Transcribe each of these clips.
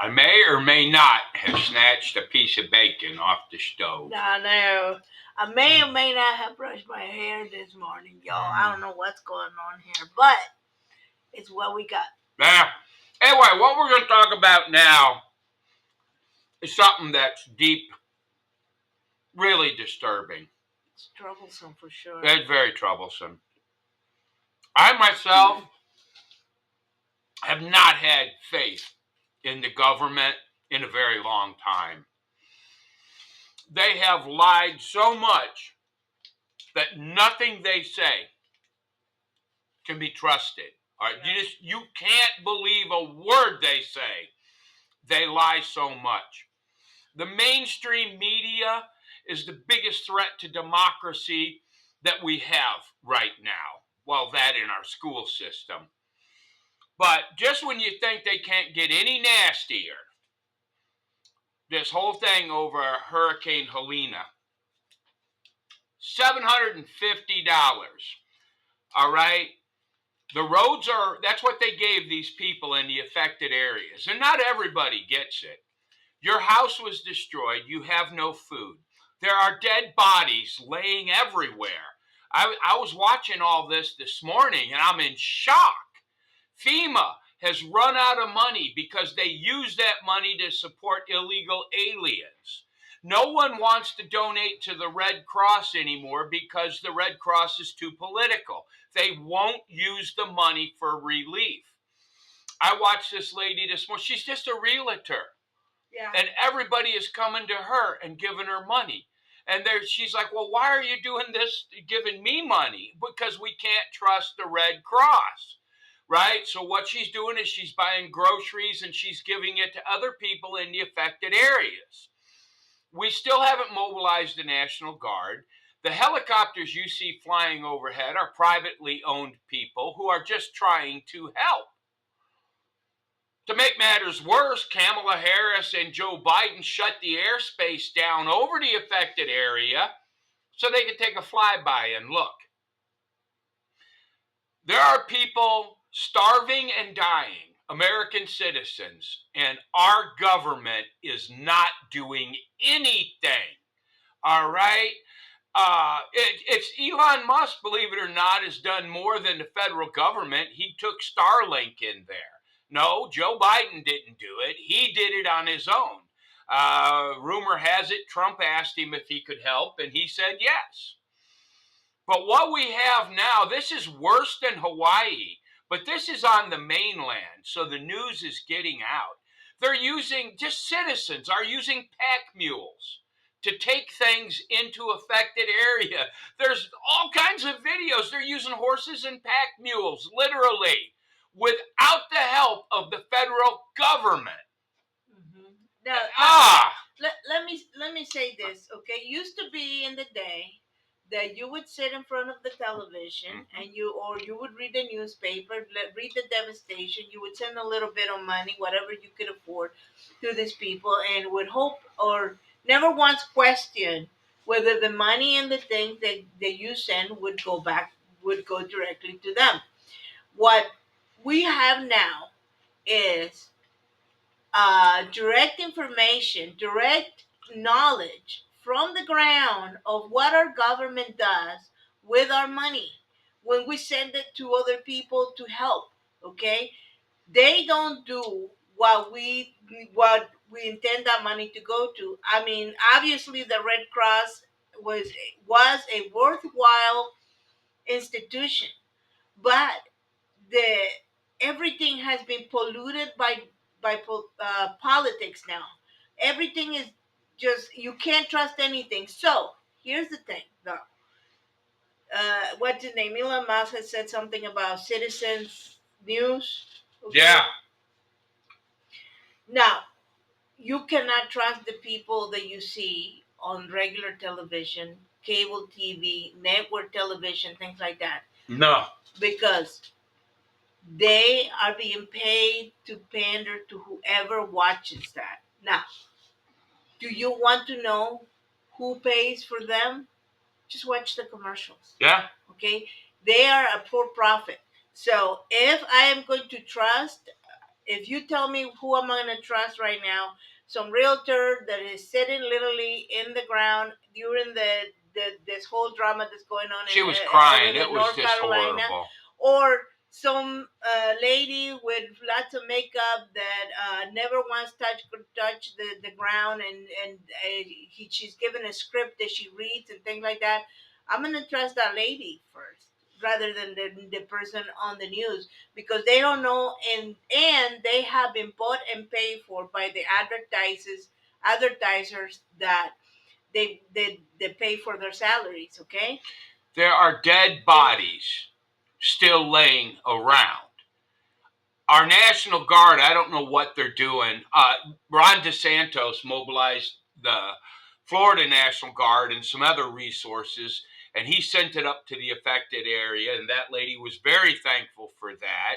I may or may not have snatched a piece of bacon off the stove. I know. I may or may not have brushed my hair this morning, y'all. I don't know what's going on here, but it's what we got. Now, anyway, what we're going to talk about now is something that's deep, really disturbing. It's troublesome for sure. It's very troublesome. I myself have not had faith in the government in a very long time. They have lied so much that nothing they say can be trusted. All right, you can't believe a word they say. They lie so much. The mainstream media is the biggest threat to democracy that we have right now. Well, that in our school system. But just when you think they can't get any nastier, this whole thing over Hurricane Helene, $750. All right. The roads that's what they gave these people in the affected areas. And not everybody gets it. Your house was destroyed. You have no food. There are dead bodies laying everywhere. I was watching all this morning and I'm in shock. FEMA has run out of money because they use that money to support illegal aliens. No one wants to donate to the Red Cross anymore because the Red Cross is too political. They won't use the money for relief. I watched this lady this morning. She's just a realtor. Yeah. And everybody is coming to her and giving her money. And she's like, well, why are you doing this, giving me money? Because we can't trust the Red Cross, right? So what she's doing is she's buying groceries and she's giving it to other people in the affected areas. We still haven't mobilized the National Guard. The helicopters you see flying overhead are privately owned people who are just trying to help. To make matters worse, Kamala Harris and Joe Biden shut the airspace down over the affected area so they could take a flyby and look. There are people starving and dying, American citizens, and our government is not doing anything. All right? It's Elon Musk, believe it or not, has done more than the federal government. He took Starlink in there. No, Joe Biden didn't do it. He did it on his own. Rumor has it Trump asked him if he could help, and he said yes. But what we have now, this is worse than Hawaii, but this is on the mainland, so the news is getting out. They're using, just citizens are using pack mules to take things into affected area. There's all kinds of videos. They're using horses and pack mules, literally, without the help of the federal government. Mm-hmm. Now, let me say this, okay? Used to be in the day that you would sit in front of the television and you would read the newspaper, read the devastation. You would send a little bit of money, whatever you could afford, to these people, and would hope or never once question whether the money and the things that you send would go directly to them. What we have now is direct information, direct knowledge from the ground of what our government does with our money when we send it to other people to help. Okay, they don't do what we intend that money to go to. I mean, obviously, the Red Cross was a worthwhile institution, but the everything has been polluted by politics now. Everything is just you can't trust anything. So here's the thing, though. What's his name? Elon Musk has said something about citizens news. Okay? Yeah. Now you cannot trust the people that you see on regular television, cable TV, network television, things like that. No. Because they are being paid to pander to whoever watches that. Now, do you want to know who pays for them? Just watch the commercials. Yeah. Okay? They are a for profit. So if I am going to trust if you tell me who am I going to trust right now, some realtor that is sitting literally in the ground during this whole drama that's going on She in, was crying. over It in was North just Carolina, horrible. or some lady with lots of makeup that never once touch the ground, and she's given a script that she reads and things like that. I'm gonna trust that lady first rather than the person on the news, because they don't know, and they have been bought and paid for by the advertisers that they pay for their salaries. Okay. There are dead bodies still laying around. Our National Guard, I don't know what they're doing. Ron DeSantis mobilized the Florida National Guard and some other resources, and he sent it up to the affected area, and that lady was very thankful for that.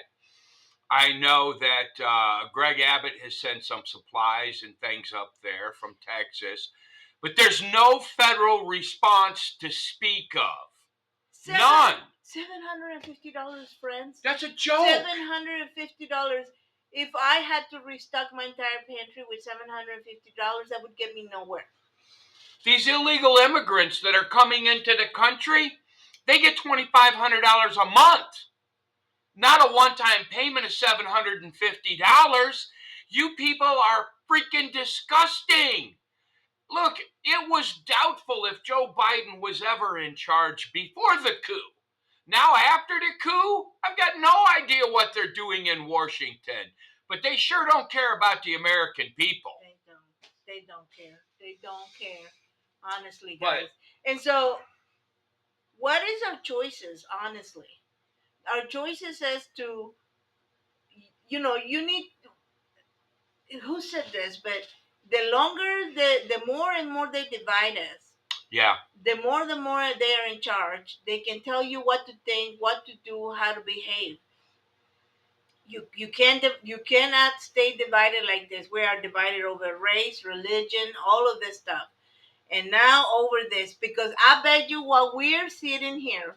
I know that Greg Abbott has sent some supplies and things up there from Texas, but there's no federal response to speak of. None. $750, friends. That's a joke. $750. If I had to restock my entire pantry with $750, that would get me nowhere. These illegal immigrants that are coming into the country, they get $2,500 a month. Not a one-time payment of $750. You people are freaking disgusting. Look, it was doubtful if Joe Biden was ever in charge before the coup. Now, after the coup, I've got no idea what they're doing in Washington, but they sure don't care about the American people. They don't care. They don't care. Honestly, guys. And so, what is our choices, honestly? Our choices as to, you need, who said this, but the longer, the more and more they divide us, yeah, the more they are in charge. They can tell you what to think, what to do, how to behave. You cannot stay divided like this. We are divided over race, religion, all of this stuff, and now over this, because I bet you while we're sitting here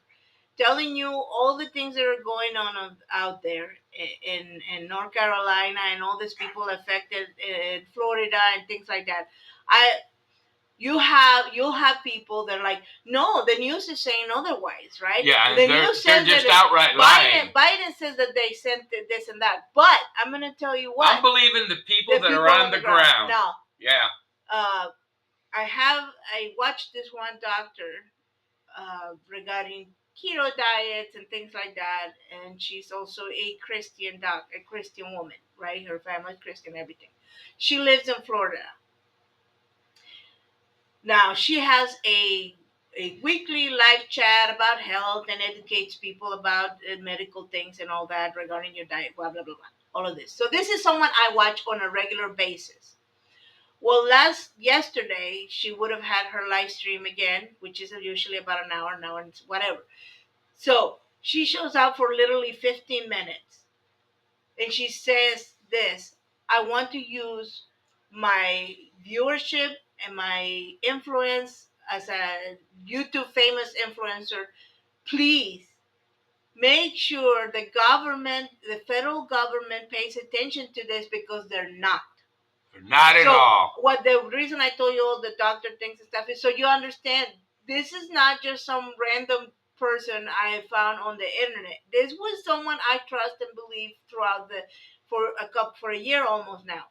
telling you all the things that are going on out there in North Carolina and all these people affected in Florida and things like that, you'll have people that are like, no, the news is saying otherwise, right? Yeah, the they're news says just that outright lying. Biden says that they sent this and that, but I'm going to tell you what. I'm believing the people that are on the ground. No. Yeah. I watched this one doctor regarding keto diets and things like that, and she's also a Christian woman, right? Her family's Christian, everything. She lives in Florida. Now she has a weekly live chat about health and educates people about medical things and all that regarding your diet, blah blah blah blah, all of this. So this is someone I watch on a regular basis. Well, yesterday she would have had her live stream again, which is usually about an hour and whatever. So she shows up for literally 15 minutes, and she says this: I want to use my viewership and my influence as a YouTube famous influencer. Please make sure the federal government pays attention to this, because they're not. Not at all. What the reason I told you all the doctor things and stuff is so you understand this is not just some random person I found on the internet. This was someone I trust and believe throughout for a year almost now.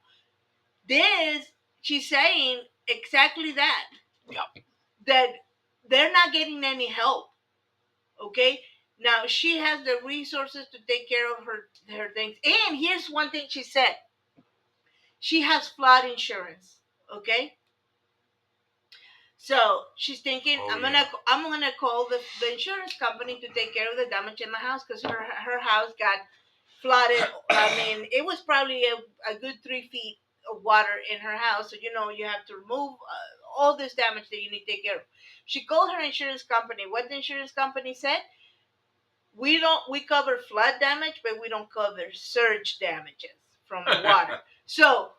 She's saying exactly that. Yep. That they're not getting any help. Okay? Now she has the resources to take care of her things. And here's one thing she said. She has flood insurance. Okay? So she's thinking, I'm gonna call the insurance company to take care of the damage in the house, because her house got flooded. I mean, it was probably a good 3 feet of water in her house. So you have to remove all this damage that you need to take care of. She called her insurance company. What the insurance company said? We cover flood damage, but we don't cover surge damages from the water. So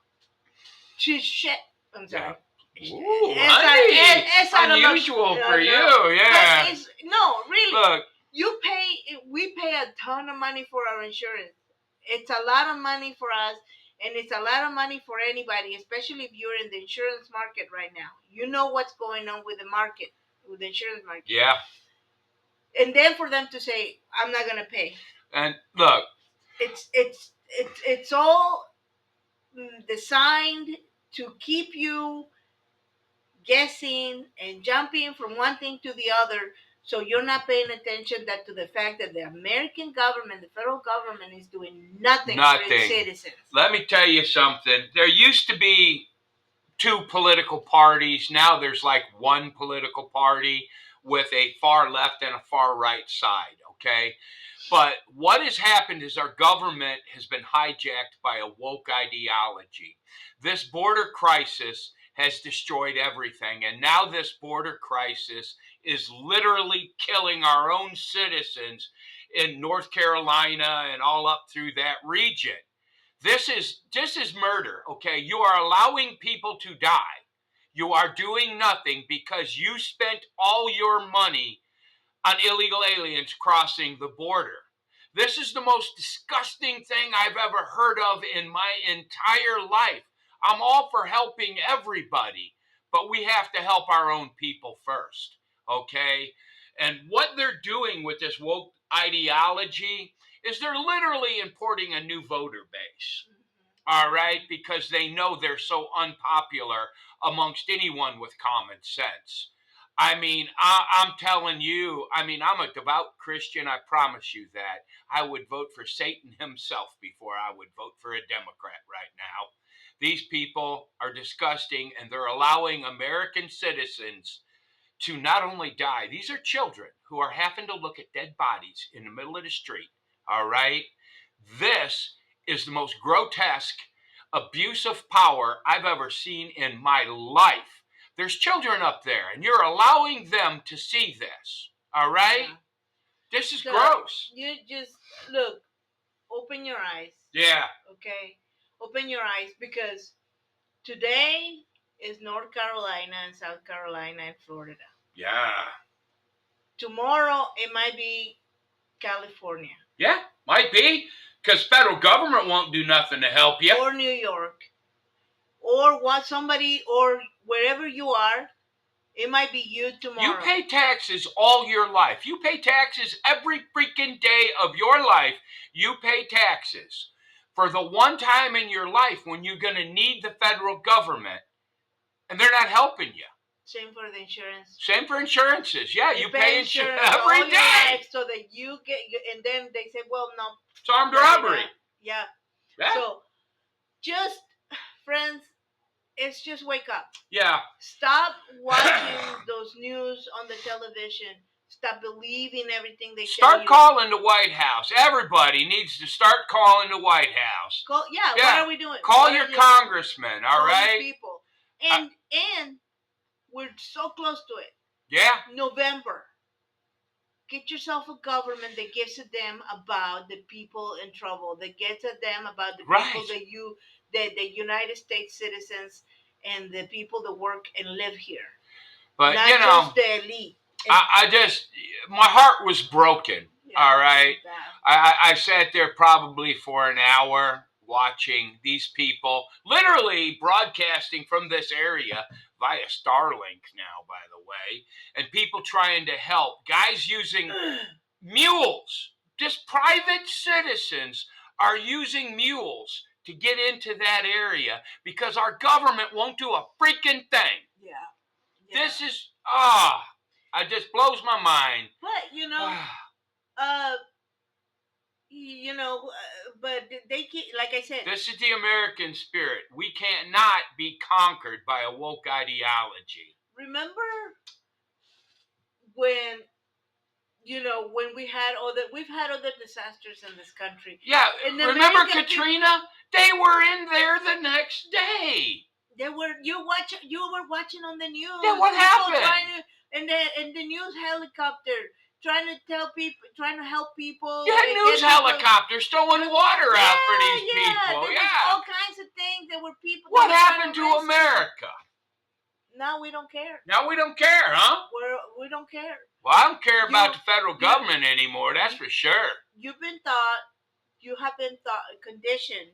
I'm sorry. Yeah. Ooh, honey, unusual for you, yeah. No, really. Look, We pay a ton of money for our insurance, It's a lot of money for us, and it's a lot of money for anybody, especially if you're in the insurance market right now. You know what's going on with the market, with the insurance market. Yeah. And then for them to say, "I'm not gonna pay," And look, it's all designed to keep you guessing and jumping from one thing to the other, so you're not paying attention that to the fact that the American government, the federal government, is doing nothing for its nothing. citizens. Let me tell you something. There used to be two political parties. Now there's like one political party with a far left and a far right side, okay? But what has happened is our government has been hijacked by a woke ideology. This border crisis has destroyed everything. And now this border crisis is literally killing our own citizens in North Carolina and all up through that region. This is murder, okay? You are allowing people to die. You are doing nothing because you spent all your money on illegal aliens crossing the border. This is the most disgusting thing I've ever heard of in my entire life. I'm all for helping everybody, but we have to help our own people first, okay? And what they're doing with this woke ideology is they're literally importing a new voter base. All right, because they know they're so unpopular amongst anyone with common sense. I mean, I'm telling you, I mean, I'm a devout Christian. I promise you that. I would vote for Satan himself before I would vote for a Democrat right now. These people are disgusting, and they're allowing American citizens to not only die, these are children who are having to look at dead bodies in the middle of the street. All right? This is the most grotesque abuse of power I've ever seen in my life. There's children up there, and you're allowing them to see this. All right? Yeah. This is So, gross. You just look, open your eyes. Yeah. Okay? Open your eyes, because today is North Carolina and South Carolina and Florida. Yeah. Tomorrow it might be California. Yeah, might be. Because federal government won't do nothing to help you. Or New York. Or what somebody, or wherever you are, it might be you tomorrow. You pay taxes all your life. You pay taxes every freaking day of your life. You pay taxes for the one time in your life when you're going to need the federal government, and they're not helping you. Same for the insurance. Same for insurances. Yeah, you pay insurance all every your day. life so that you get, and then they say, well, no. It's armed robbery. Yeah. Yeah. So, just, friends, it's just wake up. Yeah. Stop watching those news on the television. Stop believing everything they tell you. Start calling the White House. Everybody needs to start calling the White House. Yeah. What are we doing? Call your congressman, all right? People. And we're so close to it. Yeah. November. Get yourself a government that gives a damn about the people in trouble. That gets a damn about the people that the United States citizens and the people that work and live here. But not you know, just the elite. I just, my heart was broken. Yeah, all right. I sat there probably for an hour watching these people literally broadcasting from this area via Starlink now, by the way, and people trying to help, guys using mules. Just private citizens are using mules to get into that area because our government won't do a freaking thing. Yeah. This is, it just blows my mind. But, but they keep, like I said. This is the American spirit. We cannot be conquered by a woke ideology. Remember when, when we've had other disasters in this country. Yeah, remember Katrina? They were in there the next day. You were watching on the news. Yeah, what happened? And the news helicopter trying to help people. You had news helicopters throwing water out for these people. Yeah, all kinds of things. There were people. What happened to America? Now we don't care. Now we don't care, huh? We don't care. Well, I don't care about the federal government anymore. That's for sure. You've been taught you have been conditioned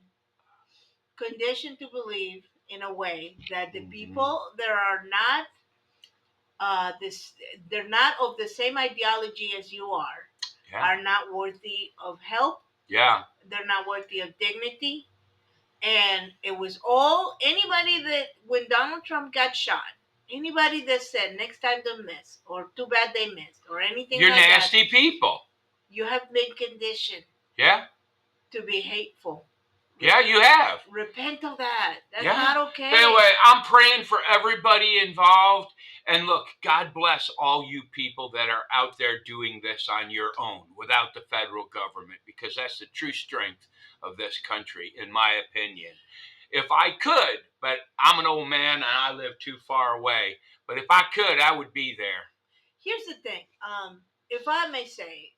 to believe in a way that the people that are not this they're not of the same ideology as you Yeah. are not worthy of help. Yeah. They're not worthy of dignity. And it was all anybody that when Donald Trump got shot, anybody that said next time don't miss or too bad they missed or anything You're like nasty that, people. you have been conditioned Yeah. to be hateful. Yeah, you have. Repent of that. That's Yeah. not okay. Anyway, I'm praying for everybody involved. And look, God bless all you people that are out there doing this on your own without the federal government, because that's the true strength of this country, in my opinion. If I could, but I'm an old man and I live too far away, but if I could, I would be there. Here's the thing. If I may say,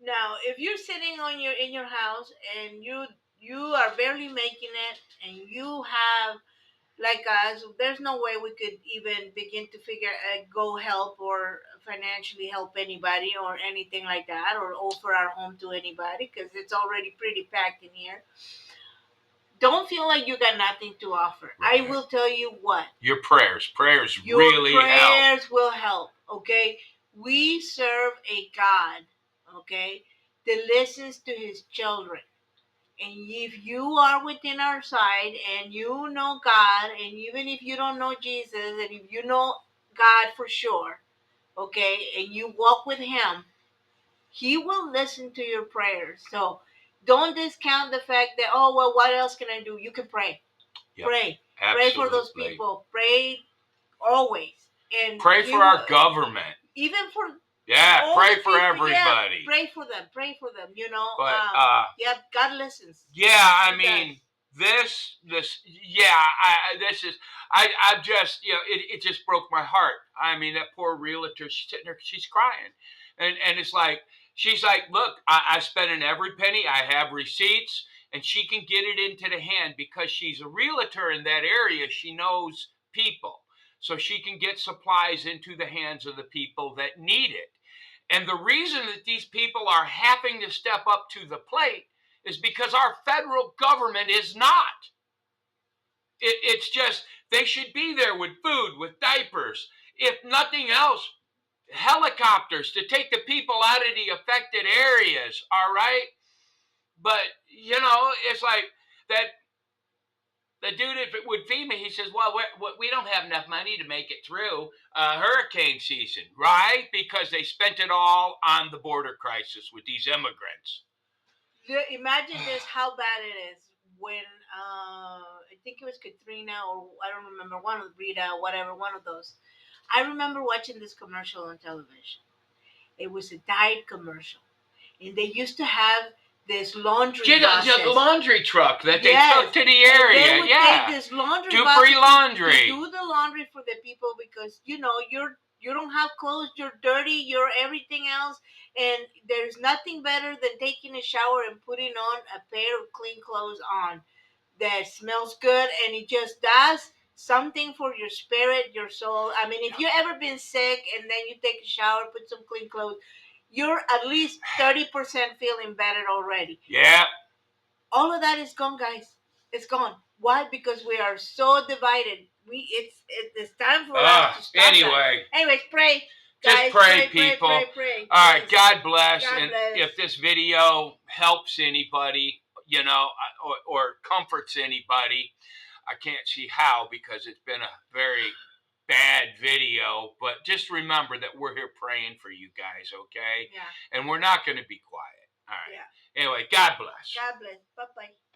now if you're sitting on your in your house and you are barely making it and you have like us, there's no way we could even begin to go help or financially help anybody or anything like that or offer our home to anybody because it's already pretty packed in here. Don't feel like you got nothing to offer. Right. I will tell you what. Your prayers Your really help. prayers will help, okay? We serve a God, okay, that listens to his children. And if you are within our side and you know God, and even if you don't know Jesus, and if you know God for sure, okay, and you walk with him, he will listen to your prayers. So don't discount the fact that, oh, well, what else can I do? You can pray. Yep. Pray. Absolutely. Pray for those people. Pray always. And pray for our government. Even for pray for people, everybody. Yeah, pray for them. Pray for them. You know. But yeah, God listens. Yeah, I mean this. Yeah, this is. I just it just broke my heart. I mean that poor realtor. She's sitting there. She's crying, and it's like she's like, look, I spent in every penny. I have receipts, and she can get it into the hand because she's a realtor in that area. She knows people. So she can get supplies into the hands of the people that need it. And the reason that these people are having to step up to the plate is because our federal government is not. It's just they should be there with food, with diapers, if nothing else, helicopters to take the people out of the affected areas, all right? But, it's like that the dude with FEMA, he says, well, we don't have enough money to make it through hurricane season, right? Because they spent it all on the border crisis with these immigrants. Imagine this, how bad it is when I think it was Katrina or I don't remember, one of Rita, whatever, one of those. I remember watching this commercial on television. It was a Tide commercial, and they used to have this laundry buses. The laundry truck that they took to the area. They would take this laundry do bus free laundry. To do the laundry for the people because you don't have clothes, you're dirty, you're everything else, and there's nothing better than taking a shower and putting on a pair of clean clothes on that smells good, and it just does something for your spirit, your soul. I mean, if you ever been sick and then you take a shower, put some clean clothes, you're at least 30% feeling better already. Yeah. All of that is gone, guys. It's gone. Why? Because we are so divided. It's time for us to stop. Anyway. That. Anyways, pray. Just guys, pray, people. Pray. All right. God bless. God and bless. If this video helps anybody, or comforts anybody, I can't see how because it's been a very bad video. But just remember that we're here praying for you guys, okay? Yeah. And we're not going to be quiet. All right. Yeah. Anyway, God bless. God bless. Bye-bye.